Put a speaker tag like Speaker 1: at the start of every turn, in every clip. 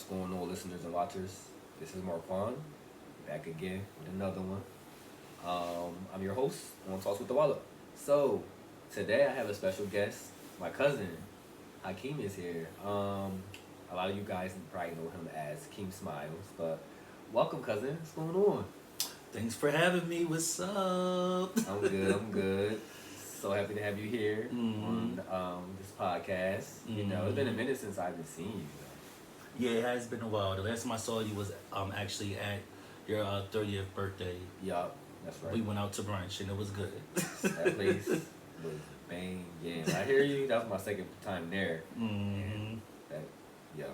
Speaker 1: What's going on, listeners and watchers? This is Marquand, back again with another one. I'm your host on Talks with the Wallop. So, today I have a special guest. My cousin, Hakeem, is here. A lot of you guys probably know him as Keem Smiles, but welcome, cousin. What's going on?
Speaker 2: Thanks for having me. What's up?
Speaker 1: I'm good. I'm good. So happy to have you here on this podcast. You know, it's been a minute since I've been seeing you.
Speaker 2: Yeah, it has been a while. The last time I saw you was actually at your 30th birthday.
Speaker 1: Yup, that's right.
Speaker 2: We went out to brunch and it was good.
Speaker 1: That place was bang. Yeah, I hear you. That was my second time there.
Speaker 2: Mm-hmm.
Speaker 1: That, yeah.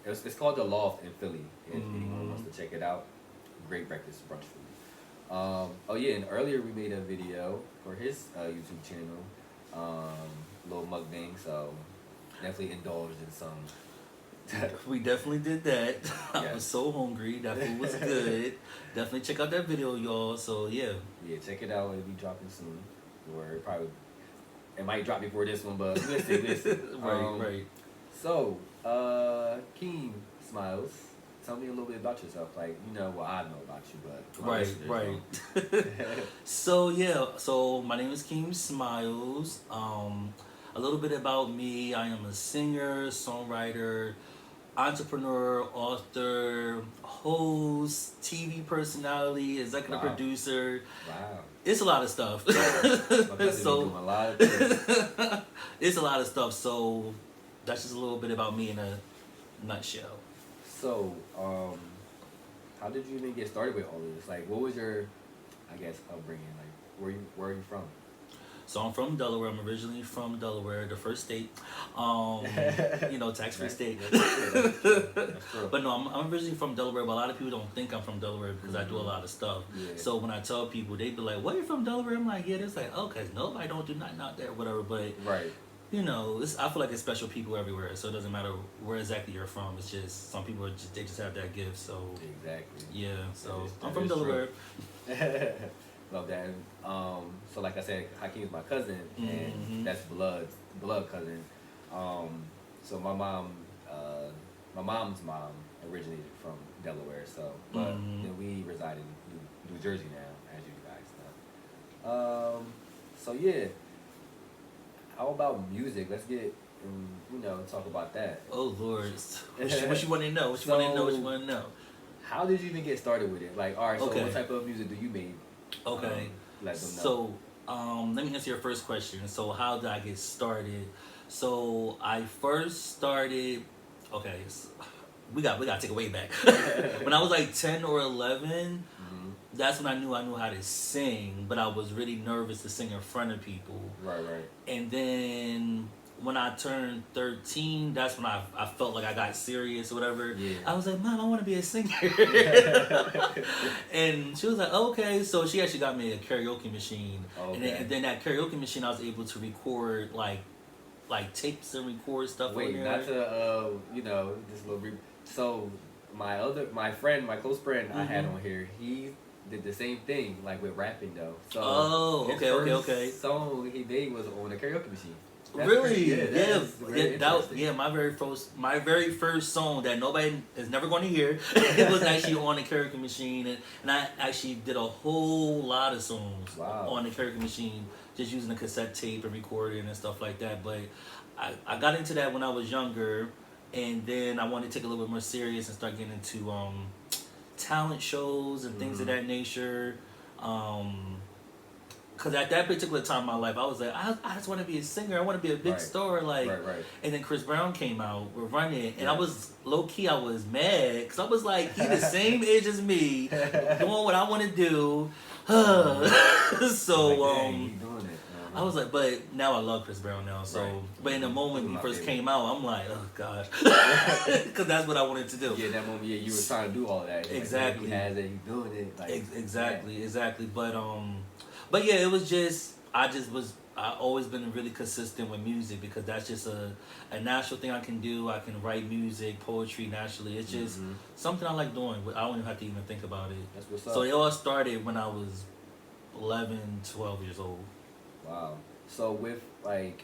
Speaker 1: It's called The Loft in Philly. If anyone wants to check it out, great breakfast brunch food. Oh yeah, and earlier we made a video for his YouTube channel, little mukbang. So definitely indulged in some.
Speaker 2: We definitely did that. I
Speaker 1: Yes.
Speaker 2: was so hungry. That food was good. Definitely check out that video, y'all. So yeah.
Speaker 1: Yeah, check it out. It'll be dropping soon. Or it might drop before this one, but listen.
Speaker 2: Right.
Speaker 1: So, Keem Smiles, tell me a little bit about yourself. Like, you know, well, I know about you, but my listeners
Speaker 2: Right. So yeah, so my name is Keem Smiles. A little bit about me. I am a singer, songwriter, entrepreneur, author, host, TV personality, executive
Speaker 1: Wow.
Speaker 2: producer.
Speaker 1: Wow.
Speaker 2: It's a lot of stuff.
Speaker 1: My cousin
Speaker 2: So-
Speaker 1: be doing a lot of things.
Speaker 2: It's a lot of stuff. So that's just a little bit about me in a nutshell.
Speaker 1: So, how did you even get started with all of this? Like, what was your, I guess, upbringing? Like, where are you from?
Speaker 2: So I'm from Delaware. I'm originally from Delaware, the first state. Tax-free state.
Speaker 1: That's true.
Speaker 2: But no, I'm originally from Delaware, but a lot of people don't think I'm from Delaware because I do a lot of stuff.
Speaker 1: Yeah.
Speaker 2: So when I tell people, they be like, "Where you from, Delaware?" I'm like, "Yeah." It's like, "Oh, cause nobody don't do nothing out there, whatever." But
Speaker 1: Right.
Speaker 2: I feel like it's special people everywhere, so it doesn't matter where exactly you're from. It's just some people they just have that gift. So
Speaker 1: Exactly.
Speaker 2: yeah, so
Speaker 1: That
Speaker 2: I'm from
Speaker 1: is
Speaker 2: Delaware.
Speaker 1: Love that. So like I said, Hakeem is my cousin, and that's blood cousin. So my mom's mom originated from Delaware, so but then we reside in New Jersey now, as you guys know. So yeah, how about music? Let's get talk about that.
Speaker 2: Oh Lord, what you want to know? What you want to know?
Speaker 1: How did you even get started with it? Like, all right, so
Speaker 2: Okay.
Speaker 1: what type of music do you make?
Speaker 2: Okay.
Speaker 1: Let them know.
Speaker 2: So, let me answer your first question. So, how did I get started? So, I first started. Okay, so we got to take it way back. When I was like 10 or 11, that's when I knew how to sing. But I was really nervous to sing in front of people.
Speaker 1: Right.
Speaker 2: And then when I turned 13, that's when I felt like I got serious or whatever.
Speaker 1: Yeah.
Speaker 2: I was like, "Mom, I want to be a singer." And she was like, "Okay." So she actually got me a karaoke machine.
Speaker 1: Okay.
Speaker 2: And then that karaoke machine, I was able to record like tapes and record stuff on
Speaker 1: Wait,
Speaker 2: there.
Speaker 1: not to this little so my close friend I had on here, he did the same thing, like with rapping though. So
Speaker 2: Oh,
Speaker 1: his
Speaker 2: okay.
Speaker 1: first song he made was on a karaoke machine. That's
Speaker 2: Really?
Speaker 1: crazy.
Speaker 2: Yeah,
Speaker 1: That's very interesting.
Speaker 2: my very first song that nobody is never going to hear. It was actually on the karaoke machine, and I actually did a whole lot of songs
Speaker 1: Wow.
Speaker 2: on the karaoke machine, just using a cassette tape and recording and stuff like that. But I got into that when I was younger, and then I wanted to take it a little bit more serious and start getting into talent shows and things of that nature. Because at that particular time in my life, I was like, I just want to be a singer. I want to be a big
Speaker 1: Right.
Speaker 2: star. Like,
Speaker 1: Right.
Speaker 2: And then Chris Brown came out. We're running, and
Speaker 1: Yeah.
Speaker 2: I was low key. I was mad because I was like, he the same age as me, doing what I want to do. So
Speaker 1: Like, dang, he doing it.
Speaker 2: I was like, but now I love Chris Brown now. So,
Speaker 1: Right.
Speaker 2: but in the moment when he
Speaker 1: My
Speaker 2: first
Speaker 1: favorite.
Speaker 2: came out, I'm like, oh god, because that's what I wanted to do.
Speaker 1: Yeah, that moment, you were trying to do all that.
Speaker 2: Exactly.
Speaker 1: Like, he has it, he's doing it. Like,
Speaker 2: Exactly. But yeah, it was just I always been really consistent with music because that's just a natural thing I can do. I can write music, poetry naturally. It's just something I like doing. I don't even have to even think about it.
Speaker 1: That's what's up.
Speaker 2: So it all started when I was 11, 12 years old.
Speaker 1: Wow. So with like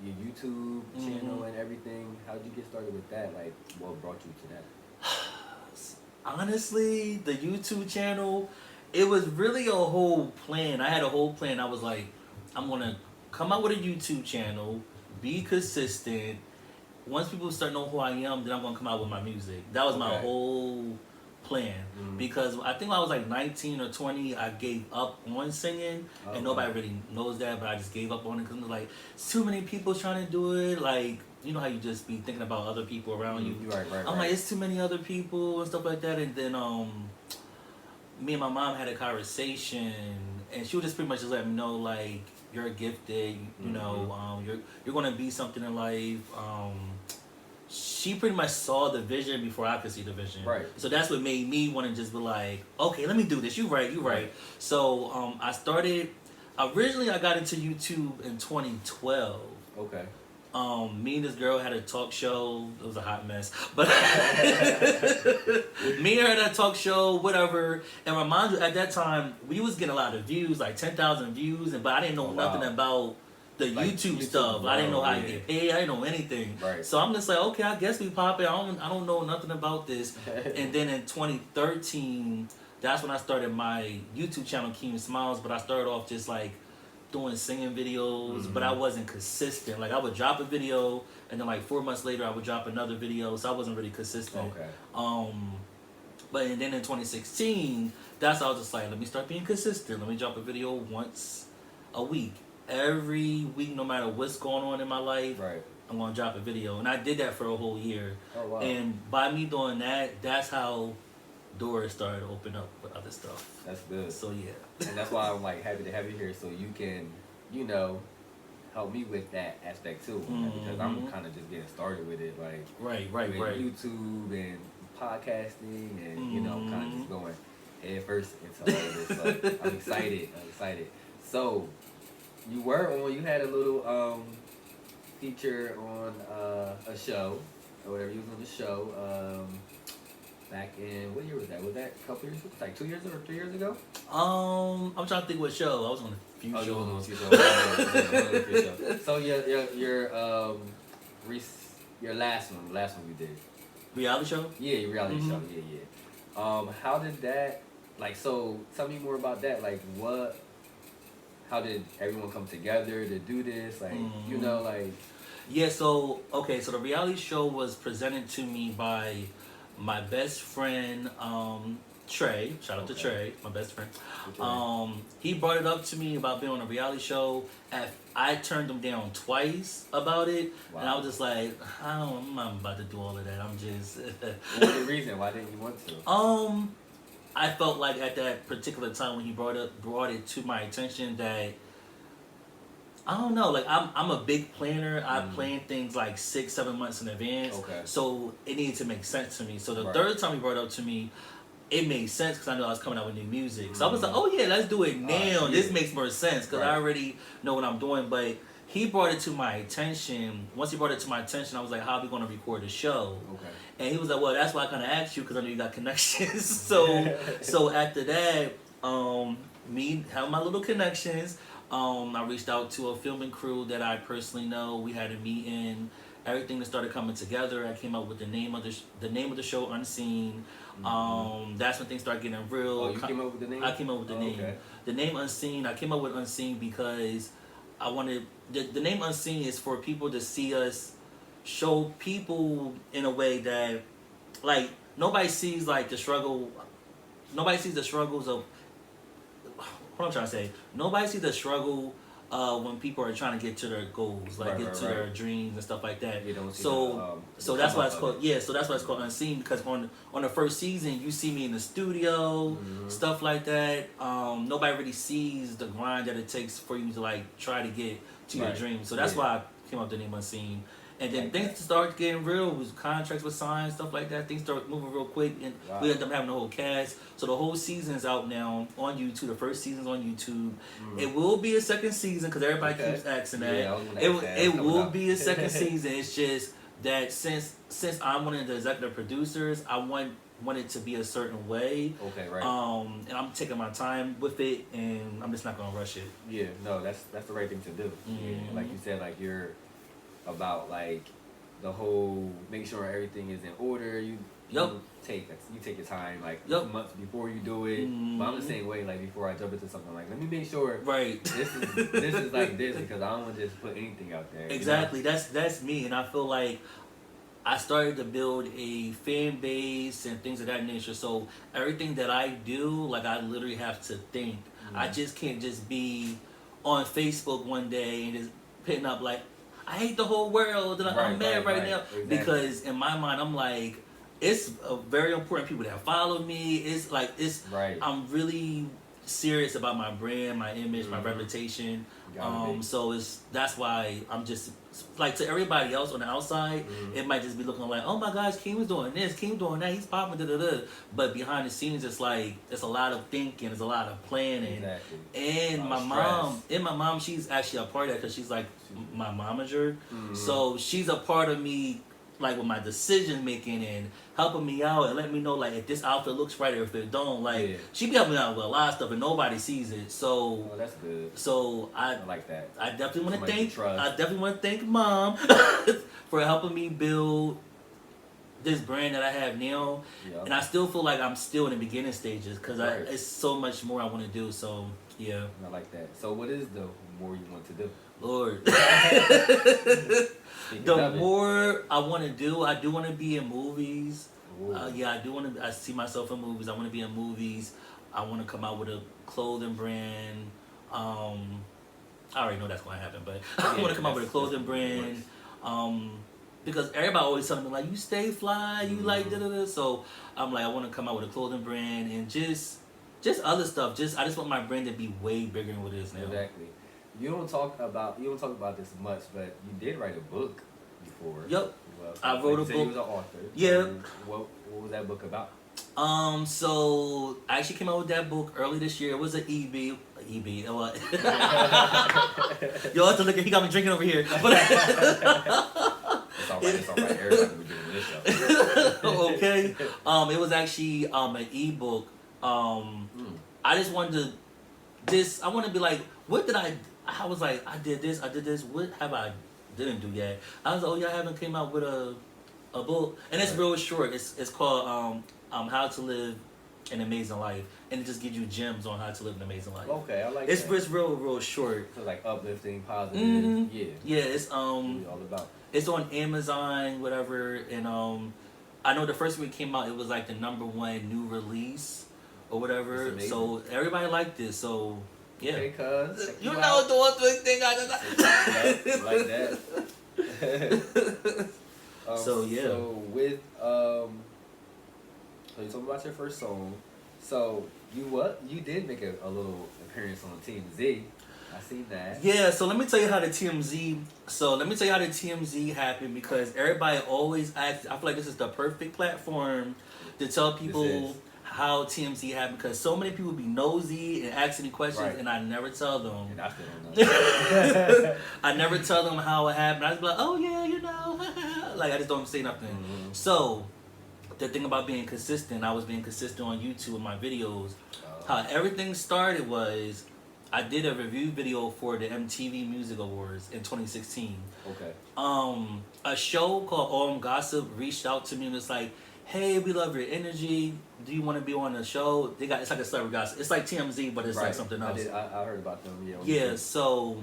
Speaker 1: your YouTube channel and everything. How'd you get started with that? Like, what brought you to that?
Speaker 2: Honestly, the YouTube channel, it was really a whole plan. I had a whole plan. I was like, I'm gonna come out with a YouTube channel, be consistent. Once people start knowing who I am, then I'm gonna come out with my music. That was my whole plan. Because I think when I was like 19 or 20, I gave up on singing, and nobody really knows that, but I just gave up on it because I'm like, it's too many people trying to do it. Like, you know how you just be thinking about other people around you.
Speaker 1: Right.
Speaker 2: I'm like, it's too many other people and stuff like that. And then me and my mom had a conversation, and she would just pretty much just let me know, like, you're gifted, you know, you're gonna be something in life. She pretty much saw the vision before I could see the vision.
Speaker 1: Right.
Speaker 2: So that's what made me want to just be like, okay, let me do this. You right. So I started. Originally, I got into YouTube in 2012.
Speaker 1: Okay.
Speaker 2: Me and this girl had a talk show. It was a hot mess, but me and her had a talk show, whatever. And remind you, at that time, we was getting a lot of views, like 10,000 views, but I didn't know nothing about the like YouTube stuff. I didn't know how to get paid. I didn't know anything.
Speaker 1: Right.
Speaker 2: So I'm just like, okay, I guess we pop it. I don't know nothing about this. And then in 2013, that's when I started my YouTube channel, Keen Smiles. But I started off just like doing singing videos, but I wasn't consistent. Like I would drop a video, and then like 4 months later, I would drop another video. So I wasn't really consistent.
Speaker 1: Okay.
Speaker 2: But then in 2016, that's how I was just like, let me start being consistent. Let me drop a video once a week. Every week, no matter what's going on in my life, I'm going to drop a video. And I did that for a whole year.
Speaker 1: Oh, wow.
Speaker 2: And by me doing that, that's how doors started to open up for other stuff.
Speaker 1: That's good.
Speaker 2: So, yeah.
Speaker 1: And that's why I'm like happy to have you here so you can, you know, help me with that aspect too. Because I'm kind of just getting started with it. Like,
Speaker 2: right.
Speaker 1: YouTube and podcasting and, you know, kind of just going head first into all of this. So I'm excited. So, you had a little feature on a show or whatever. You was on the show back in, what year was that? Was that a couple years ago? Like 2 years or 3 years ago?
Speaker 2: I'm trying to think what show. I was on a few shows.
Speaker 1: You was on a few shows. So your last one you did.
Speaker 2: Reality show?
Speaker 1: Yeah, your reality show. Yeah. How did that, like, so tell me more about that. Like, how did everyone come together to do this? Like, you know, like...
Speaker 2: Yeah, so the reality show was presented to me by my best friend, Trey. Shout out to Trey, my best friend. He brought it up to me about being on a reality show. I turned him down twice about it, and I was just like, I'm not about to do all of that. I'm just...
Speaker 1: What was the reason? Why didn't you want to?
Speaker 2: I felt like at that particular time when he brought it to my attention that I don't know, like I'm a big planner. I plan things like 6-7 months in advance.
Speaker 1: Okay.
Speaker 2: So it needed to make sense to me. So the third time he brought it up to me, it made sense because I know I was coming out with new music. So I was like, oh yeah, let's do it now. This makes more sense because I already know what I'm doing. But he brought it to my attention. Once he brought it to my attention, I was like, how are we going to record the show? Okay. And he was like, well, that's why I kind of asked you because I know you got connections. So after that, me having my little connections, I reached out to a filming crew that I personally know. We had a meeting. Everything that started coming together. I came up with the name of the show, Unseen. That's when things started getting real.
Speaker 1: Oh, you came up with the name?
Speaker 2: I came up with the name. Okay. The name Unseen. I came up with Unseen because I wanted the name Unseen is for people to see us, show people in a way that, like, nobody sees like the struggle. Nobody sees the struggles of. What I'm trying to say, nobody sees the struggle when people are trying to get to their goals, like get to their dreams and stuff like that. So that's why it's called. Yeah, so that's why it's called Unseen, because on the first season you see me in the studio, stuff like that. Nobody really sees the grind that it takes for you to like try to get to your dreams. So that's why I came up with the name Unseen. And then things start getting real. Was contracts were signed, stuff like that. Things start moving real quick, and we ended up having the whole cast. So the whole season's out now on YouTube. The first season's on YouTube. It will be a second season because everybody keeps asking that. It will be a second season. It's just that since I'm one of the executive producers, I want it to be a certain way.
Speaker 1: Okay, right.
Speaker 2: And I'm taking my time with it, and I'm just not gonna rush it.
Speaker 1: Yeah, no, that's the right thing to do. Yeah, like you said, like you're about like the whole making sure everything is in order. You take your time, like months before you do it. But I'm the same way. Like before I jump into something, like let me make sure this is like this, because I don't want to just put anything out there.
Speaker 2: Exactly. You know? That's me, and I feel like I started to build a fan base and things of that nature. So everything that I do, like I literally have to think. I just can't just be on Facebook one day and just putting up like, I hate the whole world and I'm mad right now. Exactly. Because in my mind, I'm like, it's very important people that follow me. It's like, I'm really serious about my brand, my image, my reputation. So that's why I'm just like, to everybody else on the outside, it might just be looking like, oh my gosh, King was doing this, King doing that, he's popping, But behind the scenes, it's like, it's a lot of thinking, it's a lot of planning. Exactly. And my mom, she's actually a part of that because she's like my momager. So she's a part of me, like with my decision making and helping me out and letting me know like if this outfit looks right or if it don't. Like she be helping me out with a lot of stuff and nobody sees it. So
Speaker 1: that's good.
Speaker 2: So I
Speaker 1: like that.
Speaker 2: I definitely want to thank Mom for helping me build this brand that I have now. And I still feel like I'm still in the beginning stages because it's so much more I want to do. So yeah,
Speaker 1: I like that. So what is the more you want to do?
Speaker 2: Lord. The more I want to do, I do want to be in movies. I do want to. I see myself in movies. I want to be in movies. I want to come out with a clothing brand. I already know that's going to happen, but I want to come out with a clothing brand. Because everybody always telling me like, you stay fly, you like da-da-da. So I'm like, I want to come out with a clothing brand and just other stuff. I just want my brand to be way bigger than what it is now.
Speaker 1: Exactly. You don't talk about this much, but you did write a book before.
Speaker 2: Yep. Well, I wrote a book.
Speaker 1: You was an author.
Speaker 2: Yeah.
Speaker 1: What was that book about?
Speaker 2: So I actually came out with that book early this year. It was an EB. Y'all have to look at. He got me drinking over here. But
Speaker 1: it's all right. Everybody be doing this show.
Speaker 2: Okay. It was actually an ebook. I just wanted to. I want to be like, what did I was like, I did this. What have I didn't do yet? I was like, oh, y'all haven't came out with a book, and it's real short. It's called How to Live an Amazing Life, and it just gives you gems on how to live an amazing life.
Speaker 1: Okay, I like
Speaker 2: it's
Speaker 1: that.
Speaker 2: It's real short.
Speaker 1: So like uplifting, positive.
Speaker 2: Yeah. It's
Speaker 1: all about.
Speaker 2: It's on Amazon, whatever, and I know the first week it came out, it was like the #1 new release or whatever. So everybody liked it. So. Yeah,
Speaker 1: okay, cuz
Speaker 2: you know the one thing I
Speaker 1: like that.
Speaker 2: So yeah.
Speaker 1: So with so you talking about your first song. So you did make a little appearance on TMZ. I seen that.
Speaker 2: Yeah. So let me tell you how the TMZ happened, because everybody always asks. I feel like this is the perfect platform to tell people how TMZ happened, because so many people be nosy and asking me questions, and I never tell them.
Speaker 1: And I still don't know.
Speaker 2: I never tell them how it happened. I just be like, oh yeah, you know, like I just don't say nothing. So the thing about being consistent, I was being consistent on YouTube with my videos. How everything started was, I did a review video for the MTV Music Awards in 2016.
Speaker 1: Okay.
Speaker 2: A show called Gossip reached out to me and was like, hey, we love your energy. Do you want to be on the show? It's like a celebrity gossip. It's like TMZ, but it's like something else.
Speaker 1: I heard about them.
Speaker 2: Yeah. So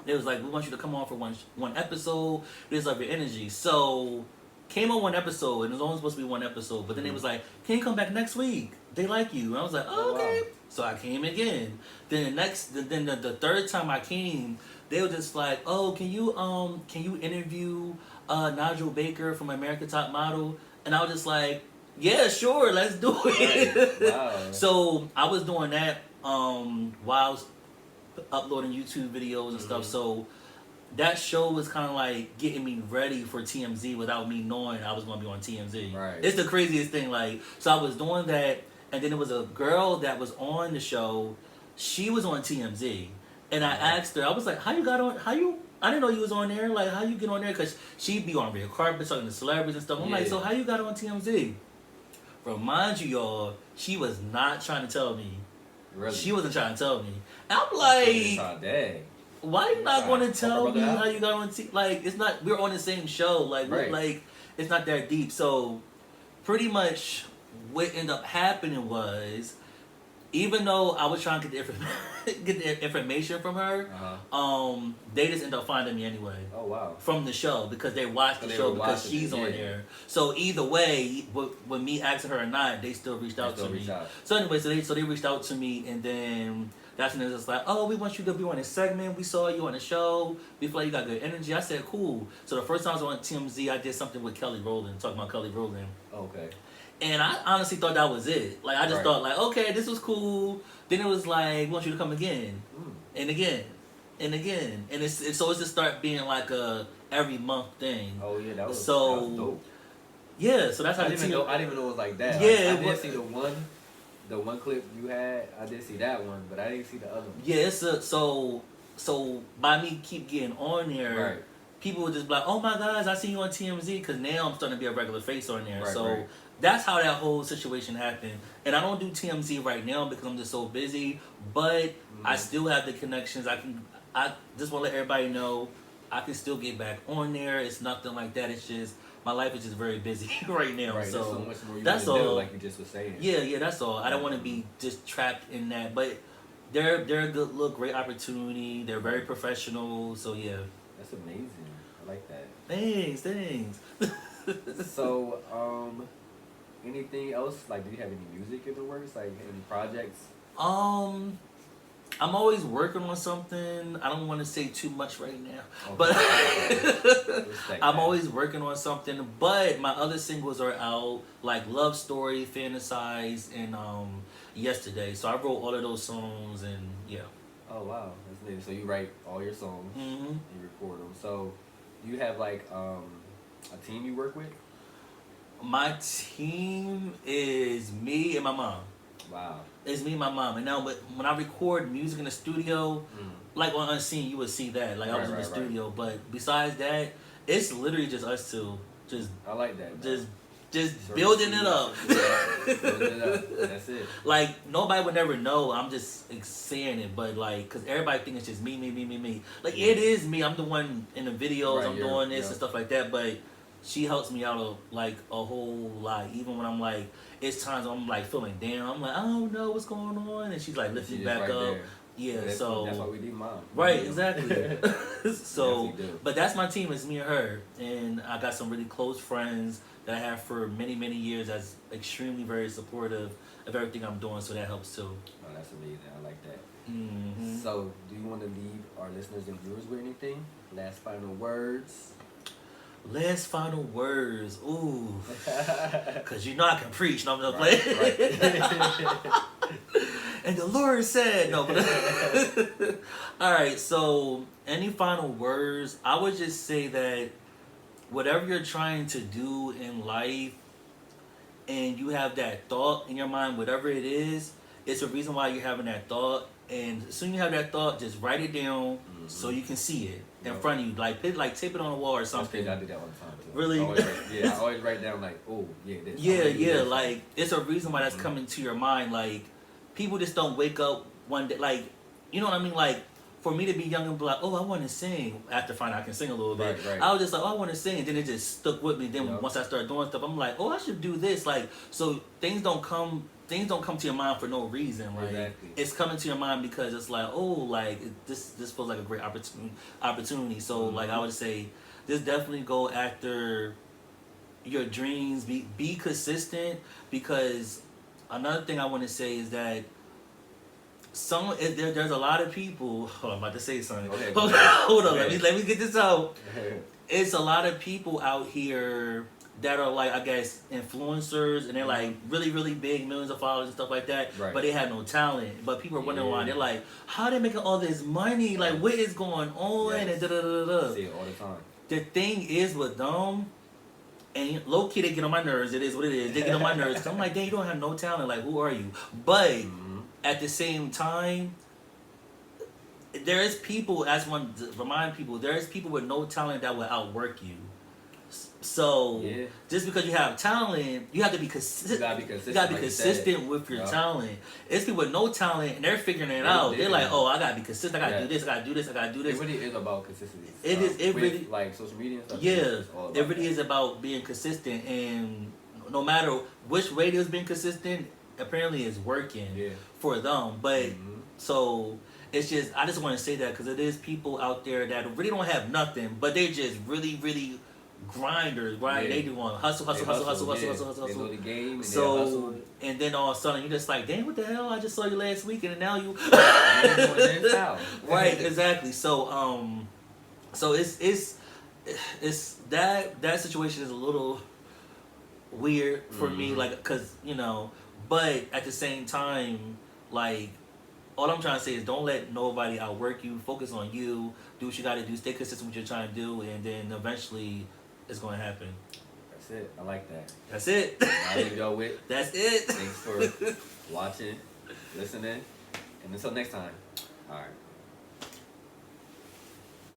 Speaker 2: it was like, we want you to come on for one episode. We just love your energy. So came on one episode, and it was only supposed to be one episode. But then it was like, can you come back next week? They like you. And I was like, oh, okay. Wow. So I came again. Then the third time I came, they were just like, oh, can you interview Nigel Baker from American Top Model? And I was just like, yeah, sure, let's do it.
Speaker 1: Right. Wow.
Speaker 2: So I was doing that while I was uploading YouTube videos and stuff. So that show was kind of like getting me ready for TMZ without me knowing I was going to be on TMZ.
Speaker 1: Right.
Speaker 2: It's the craziest thing. Like, so I was doing that, and then there was a girl that was on the show. She was on TMZ, and I asked her, I was like, I didn't know you was on there. Like, how you get on there? Because she'd be on red carpet talking to celebrities and stuff. I'm like, so how you got on TMZ? Remind you, y'all, she was not trying to tell me.
Speaker 1: Really?
Speaker 2: She wasn't trying to tell me. And I'm like,
Speaker 1: dang.
Speaker 2: why are you not going to tell me
Speaker 1: out?
Speaker 2: how you got on like, it's not, we're on the same show. Like,
Speaker 1: Right.
Speaker 2: like, it's not that deep. So, pretty much what ended up happening was, even though I was trying to get the information from her, they just ended up finding me anyway.
Speaker 1: Oh, wow.
Speaker 2: From the show, because they watched the show because she's on there. So either way, with me asking her or not, they still reached out to me. So anyway, so they reached out to me, and then that's when it was like, oh, we want you to be on this segment. We saw you on the show. We feel like you got good energy. I said, cool. So the first time I was on TMZ, I did something with Kelly Rowland, talking about Kelly Rowland.
Speaker 1: Okay.
Speaker 2: And I honestly thought that was it. Like, I just thought, like, okay, this was cool. Then it was like, we want you to come again. And again. And again. And it's so it's just start being like a every month thing.
Speaker 1: Oh, yeah, that was dope.
Speaker 2: Yeah, so that's how
Speaker 1: I didn't even know it was like that.
Speaker 2: Yeah,
Speaker 1: I did see the one clip you had. I did see that one, but I didn't see the other one.
Speaker 2: Yeah, it's so by me keep getting on there, people would just be like, oh my gosh, I see you on TMZ, because now I'm starting to be a regular face on there. So that's how that whole situation happened. And I don't do TMZ right now because I'm just so busy, but I still have the connections. I just want to let everybody know I can still get back on there. It's nothing like that. It's just my life is just very busy right now.
Speaker 1: Right,
Speaker 2: so
Speaker 1: there's so much more you
Speaker 2: that's
Speaker 1: want to
Speaker 2: all.
Speaker 1: do, like you just was saying.
Speaker 2: Yeah, that's all. I don't want to be just trapped in that. But they're a good look, great opportunity. They're very professional. So yeah.
Speaker 1: That's amazing. I like that.
Speaker 2: Thanks.
Speaker 1: So, anything else? Like, do you have any music in the works? Like, any projects?
Speaker 2: I'm always working on something. I don't want to say too much right now, but I'm always working on something. But my other singles are out, like Love Story, Fantasize, and Yesterday. So I wrote all of those songs, and yeah.
Speaker 1: Oh wow, that's neat. So you write all your songs, and you record them. So you have like a team you work with? My
Speaker 2: team is me and my mom.
Speaker 1: Wow.
Speaker 2: It's me and my mom. And now when I record music in the studio, like on Unseen, you would see that. Like I was in the studio. But besides that, it's literally just us two. Just
Speaker 1: I like that.
Speaker 2: Just building it up.
Speaker 1: Building it up. That's it.
Speaker 2: Like nobody would never know. I'm just saying it, but like, cause everybody thinks it's just me. Like it is me. I'm the one in the videos. I'm doing this and stuff like that. But she helps me out like a whole lot. Even when I'm like, it's times I'm like feeling down. I'm like, I don't know what's going on, and she's like lifting me back up. There. Yeah, so
Speaker 1: that's why we need mom.
Speaker 2: Right, exactly. So, but that's my team. It's me and her, and I got some really close friends that I have for many years. That's extremely very supportive of everything I'm doing. So that helps too.
Speaker 1: Oh, that's amazing. I like that. So, do you want to leave our listeners and viewers with anything? Last final words. Last final words. Ooh. Because you know I can preach. No, I'm just playing. Right. And the Lord said, no. But alright, so any final words? I would just say that whatever you're trying to do in life and you have that thought in your mind, whatever it is, it's a reason why you're having that thought. And as soon as you have that thought, just write it down so you can see it in front of you. Like tape it on the wall or something. I do that all the time too.
Speaker 2: Really?
Speaker 1: I always write down like, oh, yeah, this.
Speaker 2: Yeah. Like, it's a reason why that's coming to your mind. Like, people just don't wake up one day. Like, you know what I mean? Like, for me to be young and be like, oh, I want to sing. After finding out I can sing a little bit. Right. I was just like, oh, I want to sing. And then it just stuck with me. Then once I started doing stuff, I'm like, oh, I should do this. Like, so things don't come to your mind for no reason. Like, it's coming to your mind because it's like, oh, like, this feels like a great opportunity. So, like, I would say, just definitely go after your dreams. Be consistent, because another thing I want to say is that there's a lot of people. Hold on, I'm about to say something. Okay, hold on. Let me get this out. It's a lot of people out here that are like, I guess, influencers, and they're like really big, millions of followers and stuff like that. Right. But they have no talent. But people are wondering why. They're like, how are they making all this money? Like, what is going on? And da da da da. See it all the time. The thing is with them, and low key they get on my nerves. It is what it is. They get on my nerves. Cause I'm like, dang, you don't have no talent. Like, who are you? But at the same time, there is people, as one to remind people, there is people with no talent that will outwork you. So
Speaker 1: Yeah.
Speaker 2: just because you have talent, you have to be consistent.
Speaker 1: You gotta be consistent.
Speaker 2: You gotta be
Speaker 1: like you
Speaker 2: consistent
Speaker 1: said.
Speaker 2: with your
Speaker 1: Yup.
Speaker 2: talent. It's people with no talent and they're figuring it
Speaker 1: They're
Speaker 2: out. They're
Speaker 1: figuring
Speaker 2: like,
Speaker 1: it
Speaker 2: oh,
Speaker 1: out.
Speaker 2: I gotta be consistent. I gotta
Speaker 1: Yeah.
Speaker 2: do this. I gotta do this. I gotta do
Speaker 1: It
Speaker 2: this.
Speaker 1: really is about consistency.
Speaker 2: It is. It
Speaker 1: with,
Speaker 2: really.
Speaker 1: like social media and stuff.
Speaker 2: Yeah,
Speaker 1: it's all about
Speaker 2: it really
Speaker 1: that.
Speaker 2: is about being consistent, and no matter which radio's being consistent, apparently it's working
Speaker 1: Yeah.
Speaker 2: for them. But
Speaker 1: Mhm.
Speaker 2: so it's just, I just want to say that because it is people out there that really don't have nothing, but they're just really, really grinders, right?
Speaker 1: Yeah.
Speaker 2: They do want hustle,
Speaker 1: They
Speaker 2: hustle, hustle, hustle,
Speaker 1: yeah.
Speaker 2: hustle, hustle,
Speaker 1: They know
Speaker 2: hustle.
Speaker 1: the game and they
Speaker 2: So
Speaker 1: hustle.
Speaker 2: and then all of a sudden you're just like, damn, what the hell? I just saw you last week and now you.
Speaker 1: They're doing their style.
Speaker 2: Right, exactly. So so it's that situation is a little weird for me, like, cause but at the same time, like, all I'm trying to say is don't let nobody outwork you. Focus on you. Do what you got to do. Stay consistent with what you're trying to do, and then eventually it's going to happen.
Speaker 1: That's it. I like that.
Speaker 2: That's it.
Speaker 1: I'll leave y'all with.
Speaker 2: That's it.
Speaker 1: Thanks for watching, listening, and until next time. All right.